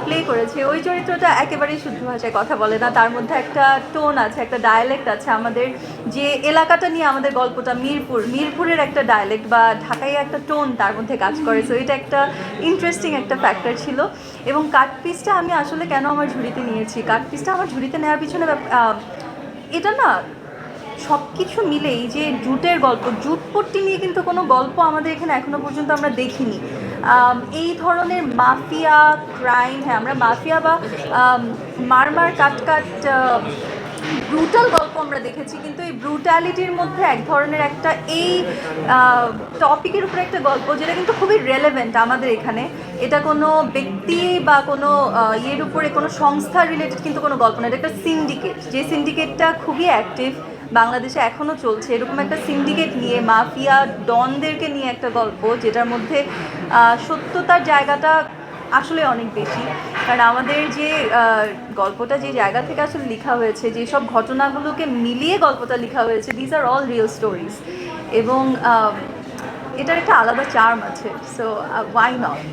Play করেছি। ওই চরিত্রটা একেবারেই শুদ্ধ ভাষায় কথা বলে না। তার মধ্যে একটা টোন আছে, একটা ডায়ালেক্ট আছে। আমাদের যে এলাকাটা নিয়ে আমাদের গল্পটা, মিরপুরের একটা ডায়ালেক্ট বা ঢাকাইয়া একটা টোন তার মধ্যে কাজ করে। সো এটা একটা ইন্টারেস্টিং একটা ফ্যাক্টর ছিল। এবং কাটপিসটা আমি আসলে কেন আমার ঝুড়িতে নিয়েছি, কাটপিসটা আমার ঝুড়িতে নেওয়ার পিছনে এটা না সব কিছু মিলেই যে জুটের গল্প, জুটপট্টি নিয়ে কিন্তু কোনো গল্প আমাদের এখানে এখনো পর্যন্ত আমরা দেখিনি। এই ধরনের মাফিয়া ক্রাইম, হ্যাঁ আমরা মাফিয়া বা মার কাট কাট ব্রুটাল গল্প আমরা দেখেছি, কিন্তু এই ব্রুটালিটির মধ্যে এক ধরনের একটা এই টপিকের উপরে একটা গল্প যেটা কিন্তু খুবই রেলেভেন্ট আমাদের এখানে। এটা কোনো ব্যক্তি বা কোনো ইয়ের উপরে কোনো সংস্থার রিলেটেড কিন্তু কোনো গল্প না, এটা একটা সিন্ডিকেট, যে সিন্ডিকেটটা খুবই অ্যাক্টিভ বাংলাদেশে এখনও চলছে। এরকম একটা সিন্ডিকেট নিয়ে মাফিয়া ডনদেরকে নিয়ে একটা গল্প, যেটার মধ্যে সত্যতার জায়গাটা আসলে অনেক বেশি। কারণ আমাদের যে গল্পটা যে জায়গা থেকে আসলে লেখা হয়েছে, যেসব ঘটনাগুলোকে মিলিয়ে গল্পটা লেখা হয়েছে, these are all real stories. এবং এটার একটা আলাদা চার্ম আছে। So why not.